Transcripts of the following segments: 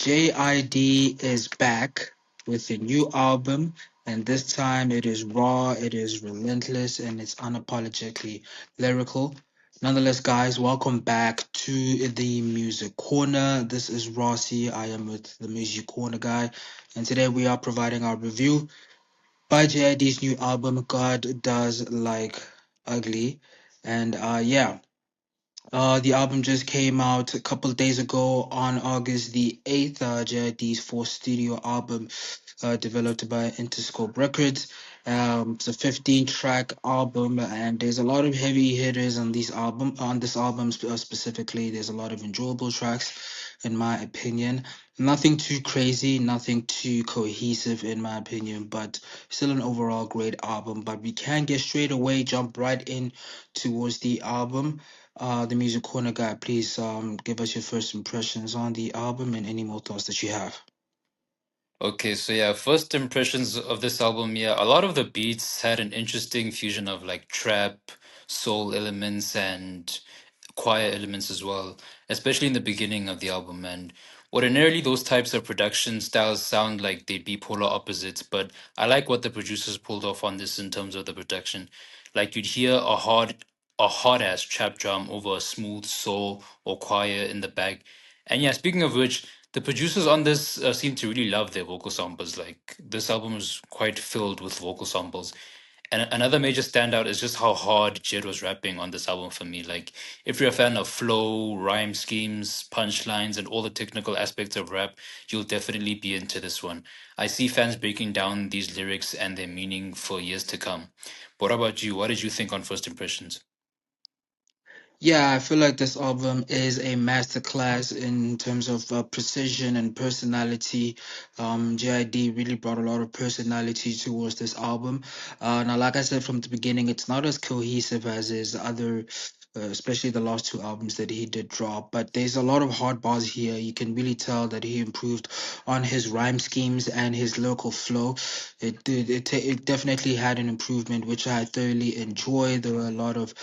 JID is back with a new album, and this time it is raw, it is relentless, and it's unapologetically lyrical. Nonetheless, guys, welcome back to the Music Corner. This is Rossi. I am with the Music Corner guy, and today we are providing our review by JID's new album, God Does Like Ugly. And yeah. The album just came out a couple of days ago on August the 8th. JID's fourth studio album, developed by Interscope Records. It's a 15-track album, and there's a lot of heavy hitters on this album specifically. There's a lot of enjoyable tracks, in my opinion. Nothing too crazy, nothing too cohesive, in my opinion, but still an overall great album. But we can get straight away, jump right in towards the album. The Music Corner guy, please give us your first impressions on the album and any more thoughts that you have. Okay, so yeah, first impressions of this album, yeah, a lot of the beats had an interesting fusion of like trap, soul elements, and choir elements as well, especially in the beginning of the album. And ordinarily, those types of production styles sound like they'd be polar opposites, but I like what the producers pulled off on this in terms of the production. Like you'd hear a hard ass trap drum over a smooth soul or choir in the back. And yeah, speaking of which, the producers on this seem to really love their vocal samples. Like this album is quite filled with vocal samples. And another major standout is just how hard JID was rapping on this album for me. Like, if you're a fan of flow, rhyme schemes, punchlines, and all the technical aspects of rap, you'll definitely be into this one. I see fans breaking down these lyrics and their meaning for years to come. What about you? What did you think on first impressions? Yeah, I feel like this album is a masterclass in terms of precision and personality. JID really brought a lot of personality towards this album. Now, like I said from the beginning, it's not as cohesive as his other, especially the last two albums that he did drop. But there's a lot of hard bars here. You can really tell that he improved on his rhyme schemes and his lyrical flow. It definitely had an improvement, which I thoroughly enjoyed. There were a lot of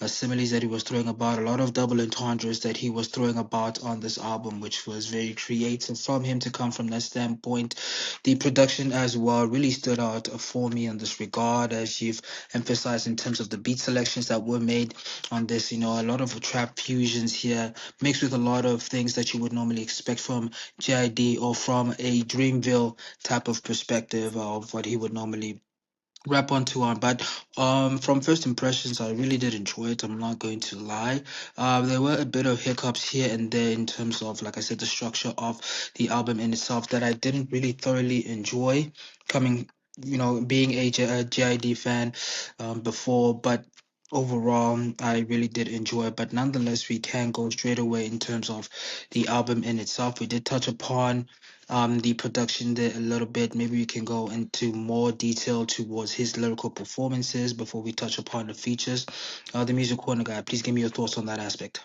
similes that he was throwing about, a lot of double entendres that he was throwing about on this album, which was very creative from him to come from that standpoint. The production as well really stood out for me in this regard, as you've emphasized in terms of the beat selections that were made on this. You know, a lot of trap fusions here, mixed with a lot of things that you would normally expect from JID or from a Dreamville type of perspective of what he would normally rap onto on. But from first impressions, I really did enjoy it. I'm not going to lie. There were a bit of hiccups here and there in terms of, like I said, the structure of the album in itself that I didn't really thoroughly enjoy coming, being a JID fan before. But overall, I really did enjoy it. But nonetheless, we can go straight away in terms of the album in itself. We did touch upon the production there a little bit. Maybe we can go into more detail towards his lyrical performances before we touch upon the features. The music corner guy, please give me your thoughts on that aspect.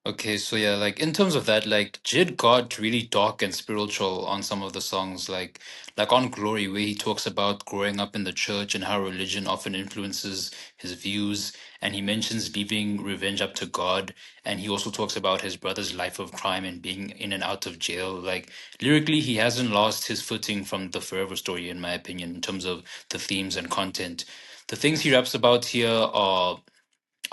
Okay, so yeah, like in terms of that, like Jid got really dark and spiritual on some of the songs, like on Glory, where he talks about growing up in the church and how religion often influences his views, and he mentions leaving revenge up to God, and he also talks about his brother's life of crime and being in and out of jail. Like lyrically, he hasn't lost his footing from the Forever Story, in my opinion, in terms of the themes and content. The things he raps about here are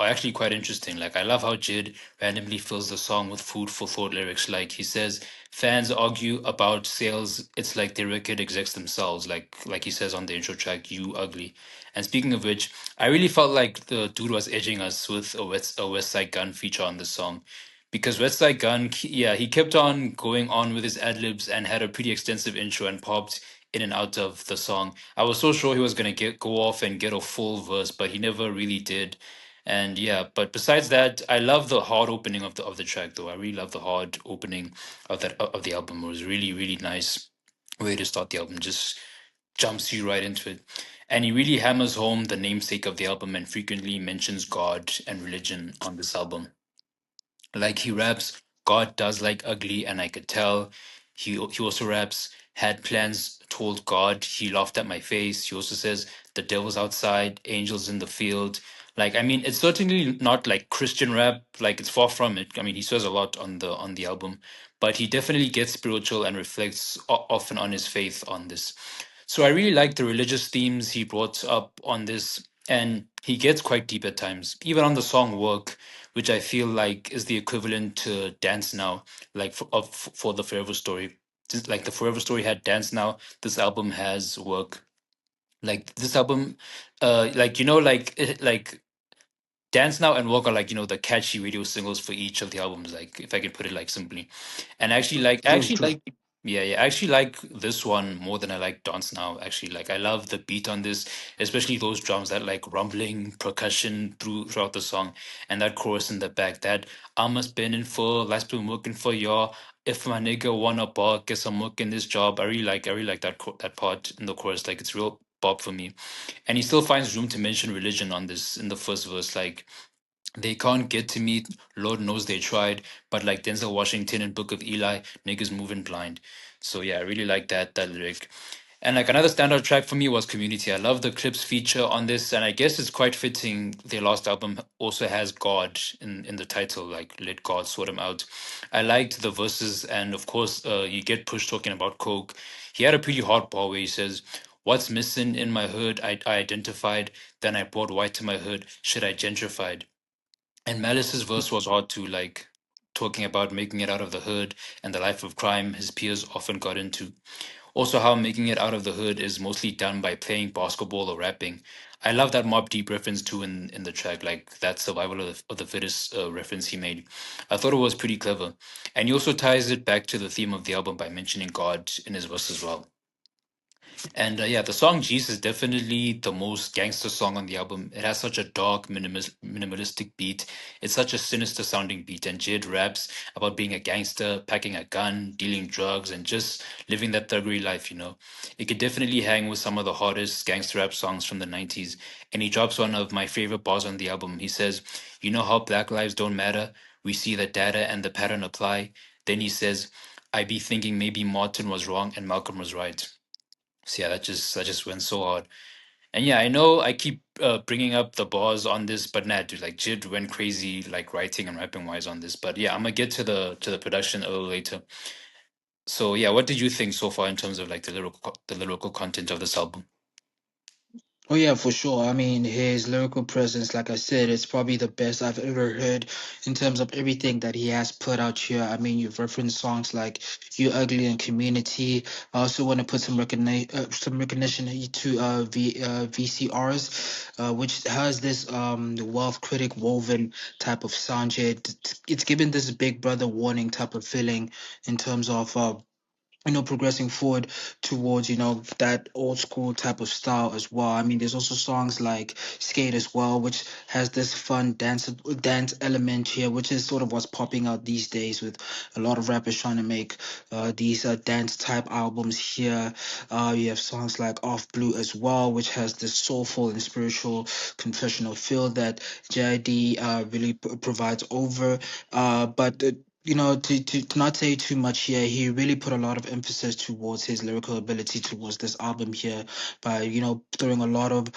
actually quite interesting. Like I love how Jid randomly fills the song with food for thought lyrics. Like he says, fans argue about sales. It's like the record execs themselves. Like he says on the intro track, "You ugly." And speaking of which, I really felt like the dude was edging us with a West Side Gun feature on this song. Because West Side Gun, yeah, he kept on going on with his ad libs and had a pretty extensive intro and popped in and out of the song. I was so sure he was gonna go off and get a full verse, but he never really did. And yeah, but besides that, I love the hard opening of the track though. I really love the hard opening of the album. It was really, really nice way to start the album. Just jumps you right into it. And he really hammers home the namesake of the album and frequently mentions God and religion on this album. Like he raps, God does like ugly, and I could tell. He also raps, had plans, told God, he laughed at my face. He also says, the devil's outside, angels in the field. Like, I mean, it's certainly not like Christian rap. Like, it's far from it. I mean, he says a lot on the album, but he definitely gets spiritual and reflects often on his faith on this. So I really like the religious themes he brought up on this, and he gets quite deep at times, even on the song "Work," which I feel like is the equivalent to "Dance Now," like for the Forever Story. Just like the Forever Story had "Dance Now," this album has "Work." Like this album, like like Dance Now and Walk are like, the catchy radio singles for each of the albums, like if I can put it like simply. And I True, actually true. like yeah, yeah, I actually like this one more than I like Dance Now. Actually, like I love the beat on this, especially those drums, that like rumbling percussion throughout the song, and that chorus in the back, that I'm a spinning for, life's been working for y'all. If my nigga wanna bar, guess I'm working this job. I really like that part in the chorus. Like it's real pop for me. And he still finds room to mention religion on this in the first verse, like they can't get to me. Lord knows they tried, but like Denzel Washington and Book of Eli, niggas moving blind. So yeah, I really like that lyric. And like another standout track for me was Community. I love the Clipse feature on this, and I guess it's quite fitting. Their last album also has God in the title, like let God sort him out. I liked the verses, and of course, you get Push talking about coke. He had a pretty hard bar where he says, "What's missing in my hood? I identified. Then I brought white to my hood. Should I gentrified?" And Malice's verse was hard too, like talking about making it out of the hood and the life of crime his peers often got into. Also, how making it out of the hood is mostly done by playing basketball or rapping. I love that Mob Deep reference too in the track, like that survival of the fittest reference he made. I thought it was pretty clever. And he also ties it back to the theme of the album by mentioning God in his verse as well. And yeah, the song "Jeez" is definitely the most gangster song on the album. It has such a dark, minimalistic beat. It's such a sinister sounding beat. And Jid raps about being a gangster, packing a gun, dealing drugs, and just living that thuggery life. It could definitely hang with some of the hottest gangster rap songs from the 90s. And he drops one of my favorite bars on the album. He says, "You know how black lives don't matter? We see the data and the pattern apply." Then he says, "I be thinking maybe Martin was wrong and Malcolm was right." So yeah, that just went so hard. And yeah, I know I keep bringing up the bars on this, but nah, dude, like Jid went crazy, like writing and rapping wise on this. But yeah, I'm gonna get to the production a little later. So yeah, what did you think so far in terms of like the lyrical content of this album? Oh yeah, for sure. I mean, his lyrical presence, like I said, it's probably the best I've ever heard in terms of everything that he has put out here. I mean, you've referenced songs like "You Ugly" and "Community." I also want to put some recognition to VCRs, which has this wealth critic woven type of sound here. It's given this Big Brother warning type of feeling in terms of progressing forward towards that old school type of style as well. I mean, there's also songs like Skate as well, which has this fun dance element here, which is sort of what's popping out these days with a lot of rappers trying to make these dance type albums here. You have songs like Off Blue as well, which has this soulful and spiritual confessional feel that JID really provides over. But to not say too much here, he really put a lot of emphasis towards his lyrical ability towards this album here by, throwing a lot of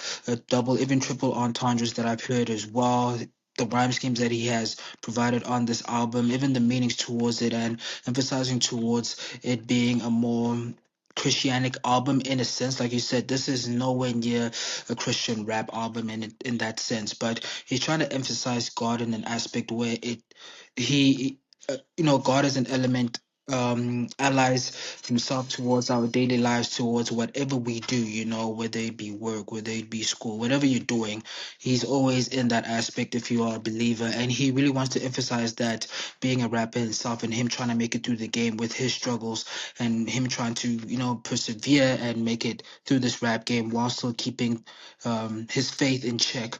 double, even triple entendres that I've heard as well. The rhyme schemes that he has provided on this album, even the meanings towards it, and emphasizing towards it being a more Christianic album in a sense. Like you said, this is nowhere near a Christian rap album in that sense, but he's trying to emphasize God in an aspect where he God as an element allies himself towards our daily lives, towards whatever we do, whether it be work, whether it be school, whatever you're doing. He's always in that aspect if you are a believer, and he really wants to emphasize that, being a rapper himself and him trying to make it through the game with his struggles, and him trying to persevere and make it through this rap game while still keeping his faith in check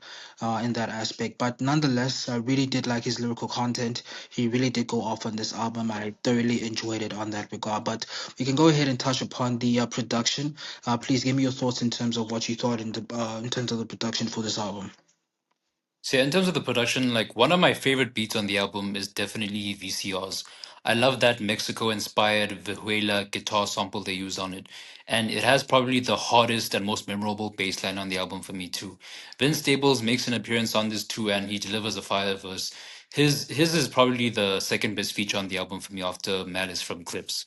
in that aspect. But nonetheless, I really did like his lyrical content. He really did go off on this album. I thoroughly enjoyed it on that regard. But we can go ahead and touch upon the production. Please give me your thoughts in terms of what you thought in terms of the production for this album. So yeah, in terms of the production, like one of my favorite beats on the album is definitely VCRs. I love that Mexico-inspired Vihuela guitar sample they use on it, and it has probably the hottest and most memorable bass line on the album for me too. Vince Staples makes an appearance on this too, and he delivers a fire verse. His is probably the second best feature on the album for me after Malice from Clipse.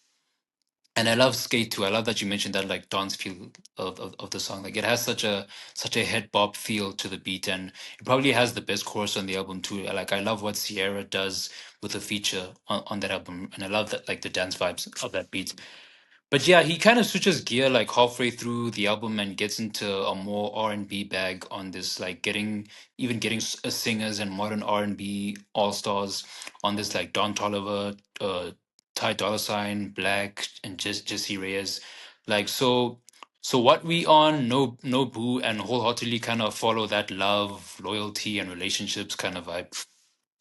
And I love Skate too. I love that you mentioned that like dance feel of the song. Like it has such a head bop feel to the beat, and it probably has the best chorus on the album too. Like I love what Ciara does with the feature on that album, and I love that like the dance vibes of that beat. But yeah, he kind of switches gear like halfway through the album and gets into a more R&B bag on this, like getting singers and modern R&B all stars on this, like Don Toliver, Ty Dolla Sign, Black, and just Jesse Reyes, like so. What we on no boo and wholeheartedly kind of follow that love, loyalty, and relationships kind of vibe.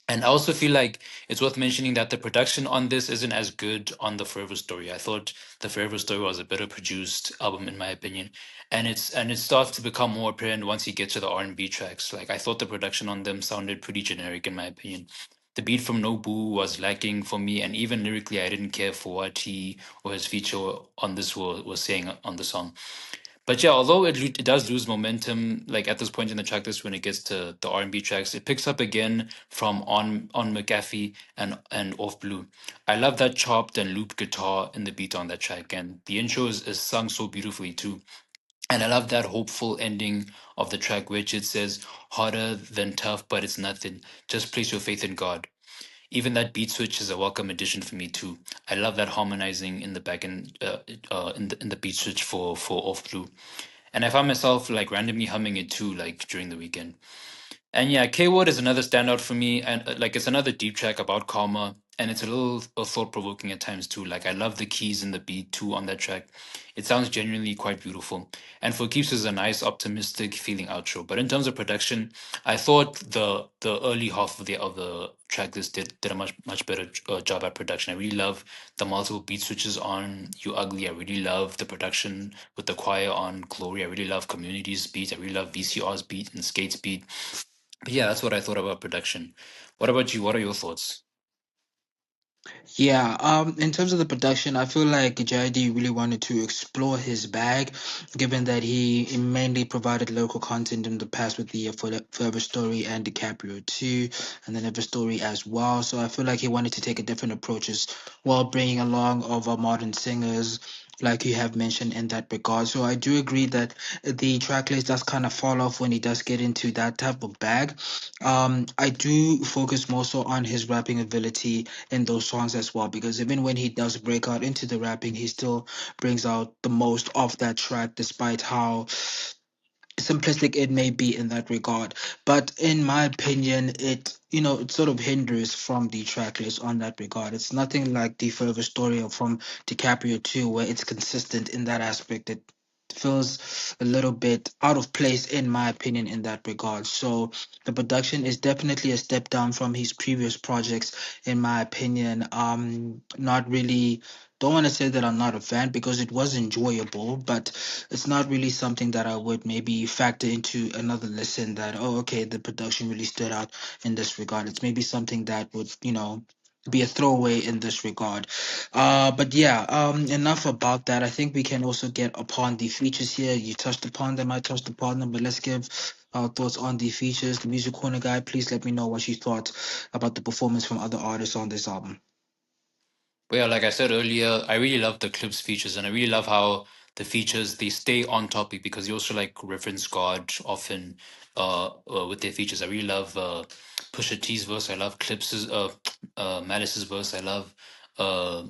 And I also feel like it's worth mentioning that the production on this isn't as good on the Forever Story. I thought the Forever Story was a better produced album in my opinion, and it starts to become more apparent once you get to the R&B tracks. Like I thought the production on them sounded pretty generic in my opinion. The beat from No Boo was lacking for me, and even lyrically, I didn't care for what he or his feature on this was saying on the song. But yeah, although it does lose momentum, like at this point in the track list when it gets to the R&B tracks, it picks up again from on McAfee and Off Blue. I love that chopped and looped guitar in the beat on that track, and the intro is sung so beautifully too. And I love that hopeful ending of the track, which it says, "Harder than tough, but it's nothing. Just place your faith in God." Even that beat switch is a welcome addition for me too. I love that harmonizing in the back end, in the beat switch for Off Blue. And I found myself like randomly humming it too, like during the weekend. And yeah, K Word is another standout for me, and like it's another deep track about karma, and it's a little thought provoking at times too. Like I love the keys and the beat too on that track. It sounds genuinely quite beautiful, and for Keeps is a nice, optimistic feeling outro. But in terms of production, I thought the early half of the track list did a much better job at production. I really love the multiple beat switches on You Ugly. I really love the production with the choir on Glory. I really love Community's beat. I really love VCR's beat and Skate's beat. But yeah, that's what I thought about production. What about you? What are your thoughts? Yeah, in terms of the production, I feel like JID really wanted to explore his bag, given that he mainly provided local content in the past with the Forever Story and DiCaprio too, and then Ever Story as well. So I feel like he wanted to take a different approaches while bringing along of modern singers, like you have mentioned in that regard. So I do agree that the track list does kind of fall off when he does get into that type of bag. I do focus more so on his rapping ability in those songs as well, because even when he does break out into the rapping, he still brings out the most of that track, despite how simplistic it may be in that regard. But in my opinion, it sort of hinders from the track list on that regard. It's nothing like the Further Story or from DiCaprio 2, where it's consistent in that aspect. It feels a little bit out of place in my opinion in that regard. So the production is definitely a step down from his previous projects in my opinion. Not really, don't want to say that I'm not a fan, because it was enjoyable, but it's not really something that I would maybe factor into another listen, that, oh, okay, the production really stood out in this regard. It's maybe something that would, be a throwaway in this regard. But yeah, enough about that. I think we can also get upon the features here. You touched upon them, I touched upon them, but let's give our thoughts on the features. The music corner guy, please let me know what you thought about the performance from other artists on this album. But yeah, like I said earlier, I really love the Clipse features, and I really love how the features they stay on topic because you also like reference God often with their features. I really love Pusha T's verse. I love Clipse's Malice's verse. I love uh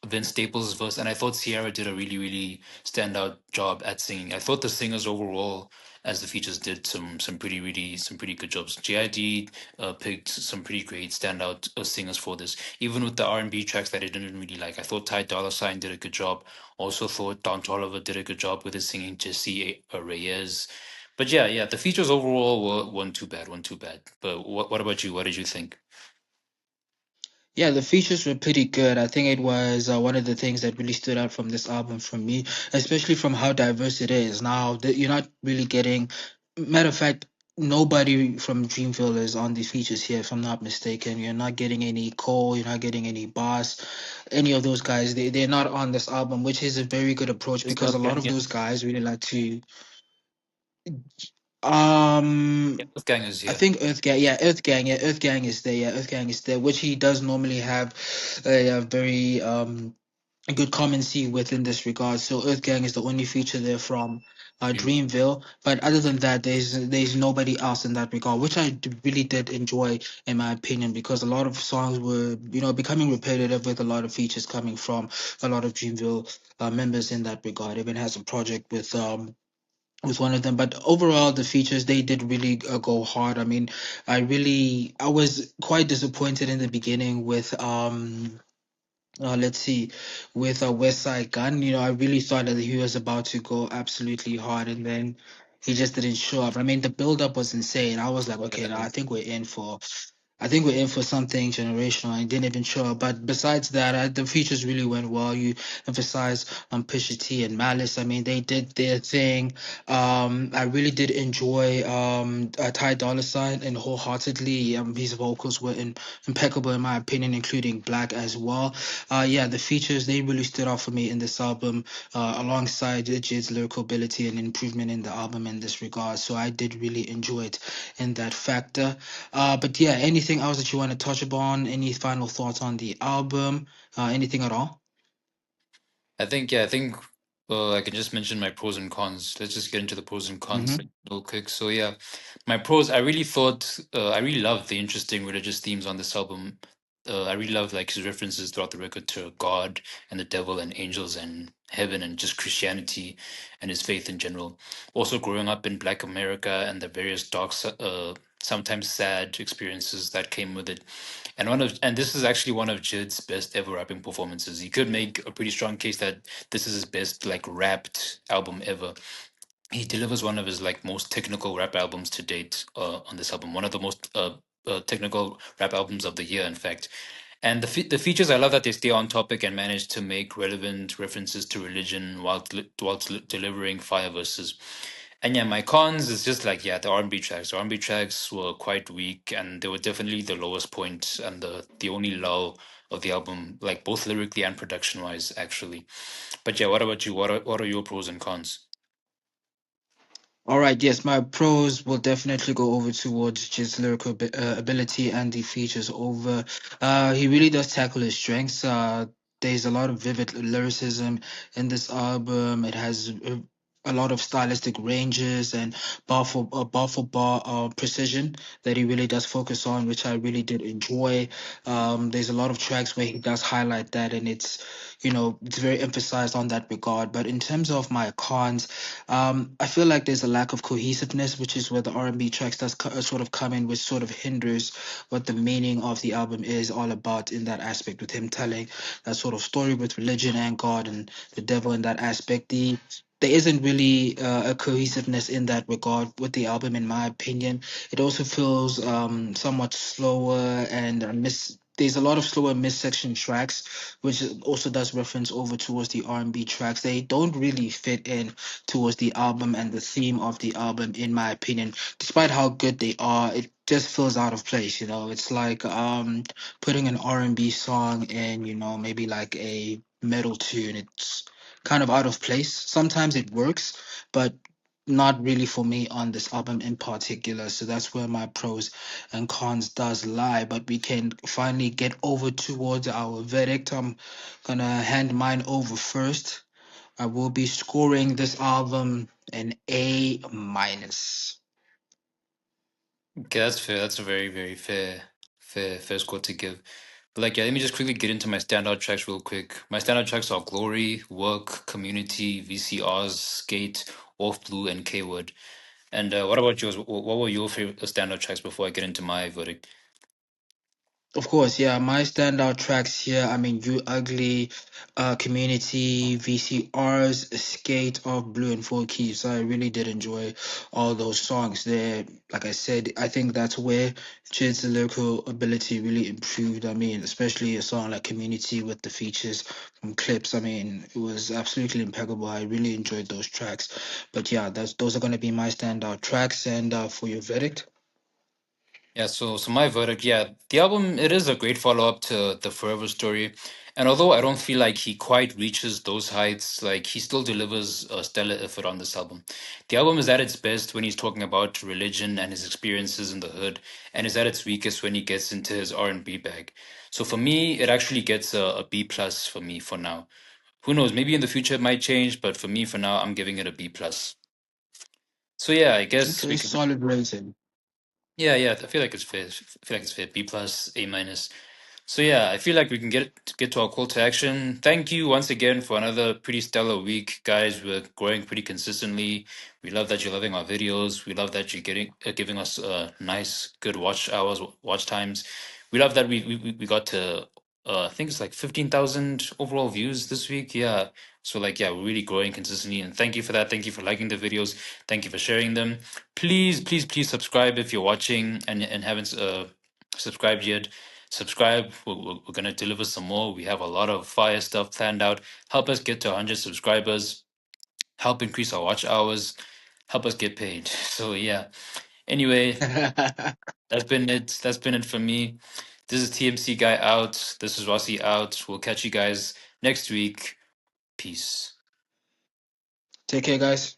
Vince Staples' verse, and I thought Ciara did a really standout job at singing. I thought the singers overall, as the features did, some pretty good jobs. JID picked some pretty great standout singers for this, even with the R&B tracks that I didn't really like. I thought Ty Dolla Sign did a good job. Also thought Don Toliver did a good job with his singing. Jesse Reyes. But yeah, the features overall weren't too bad, weren't too bad. But what about you? What did you think? Yeah, the features were pretty good. I think it was one of the things that really stood out from this album for me, especially from how diverse it is. Now, you're not really getting, matter of fact, nobody from Dreamville is on these features here, if I'm not mistaken. You're not getting any Cole, you're not getting any Boss, any of those guys. They're not on this album, which is a very good approach, It's because not a lot of gang. those guys really like to. Yeah, Um, Wolfgang is I here. think Earth Gang is there. Yeah, Earth Gang is there, which he does normally have a very good commentary within this regard. So Earth Gang is the only feature there from Mm, Dreamville. But other than that, there's nobody else in that regard, which really did enjoy, in my opinion, because a lot of songs were becoming repetitive with a lot of features coming from a lot of Dreamville members in that regard. Even has a project with one of them, but overall the features they did really go hard. I mean, I was quite disappointed in the beginning with let's see, with a West Side Gun. I really thought that he was about to go absolutely hard, and then he just didn't show up. I mean, the build up was insane. I was like, okay, now I think we're in for something generational. And didn't even show up. But besides that, the features really went well. You emphasize on Pusha T and Malice. I mean, they did their thing. I really did enjoy Ty Dolla Sign and wholeheartedly. His vocals were impeccable in my opinion, including Black as well. Yeah, the features they really stood out for me in this album, alongside Jid's lyrical ability and improvement in the album in this regard. So I did really enjoy it in that factor. But yeah, anything else that you want to touch upon? Any final thoughts on the album? Anything at all? I think I can just mention my pros and cons. Let's just get into the pros and cons Mm-hmm. real quick. So yeah, my pros. I really thought I really loved the interesting religious themes on this album. I really love like his references throughout the record to God and the devil and angels and heaven and just Christianity and his faith in general. Also, growing up in Black America and the various dark, sometimes sad experiences that came with it. And this is actually one of Jid's best ever rapping performances. You could make a pretty strong case that this is his best like rapped album ever. He delivers one of his like most technical rap albums to date on this album. One of the most technical rap albums of the year, in fact. And the features, I love that they stay on topic and manage to make relevant references to religion while delivering fire verses. And yeah, my cons is just like yeah, the R&B tracks. The R&B tracks were quite weak, and they were definitely the lowest point and the only lull of the album, like both lyrically and production wise, actually. But yeah, what about you? What are your pros and cons? All right, yes, my pros will definitely go over towards just lyrical ability and the features over. He really does tackle his strengths. There's a lot of vivid lyricism in this album. It has a lot of stylistic ranges and bar for bar precision that he really does focus on, which I really did enjoy. There's a lot of tracks where he does highlight that, and it's very emphasized on that regard. But in terms of my cons, I feel like there's a lack of cohesiveness, which is where the R&B tracks does sort of come in, which sort of hinders what the meaning of the album is all about in that aspect. With him telling that sort of story with religion and God and the devil in that aspect, there isn't really a cohesiveness in that regard with the album, in my opinion. It also feels somewhat slower and there's a lot of slower midsection tracks, which also does reference over towards the R&B tracks. They don't really fit in towards the album and the theme of the album, in my opinion. Despite how good they are, it just feels out of place. It's like putting an R&B song in, maybe like a metal tune. It's kind of out of place. Sometimes it works, but not really for me on this album in particular. So that's where my pros and cons does lie. But we can finally get over towards our verdict. I'm gonna hand mine over first. I will be scoring this album an A minus. Okay, that's fair. That's a very, very fair score to give. But like, yeah, let me just quickly get into my standout tracks real quick. My standout tracks are Glory, Work, Community, VCRs, Skate, Off Blue, and K Word. And what about yours? What were your favorite standout tracks before I get into my verdict? Of course, yeah. My standout tracks here, I mean, You Ugly, Community, VCRs, Skate of Blue and Four Keys. So I really did enjoy all those songs there. Like I said, I think that's where Chid's lyrical ability really improved. I mean, especially a song like Community with the features from Clipse. I mean, it was absolutely impeccable. I really enjoyed those tracks. But yeah, those are going to be my standout tracks. And for your verdict? Yeah, so my verdict, yeah, the album, it is a great follow-up to the Forever Story. And although I don't feel like he quite reaches those heights, like he still delivers a stellar effort on this album. The album is at its best when he's talking about religion and his experiences in the hood, and is at its weakest when he gets into his R&B bag. So for me, it actually gets a B plus for me for now. Who knows, maybe in the future it might change, but for me for now, I'm giving it a B plus. So yeah, I guess we Okay, can. solid rating. Yeah, I feel like it's fair. I feel like it's fair. B plus, A minus. So yeah, I feel like we can get to our call to action. Thank you once again for another pretty stellar week, guys. We're growing pretty consistently. We love that you're loving our videos. We love that you're giving us nice, good watch hours, watch times. We love that we got to I think it's like 15,000 overall views this week. Yeah. So like yeah, we're really growing consistently, and thank you for that. Thank you for liking the videos. Thank you for sharing them. Please subscribe if you're watching and haven't subscribed yet. Subscribe. We're going to deliver some more. We have a lot of fire stuff planned out. Help us get to 100 subscribers. Help increase our watch hours. Help us get paid. So yeah. Anyway, that's been it. That's been it for me. This is TMC guy out. This is Rossi out. We'll catch you guys next week. Peace. Take care, guys.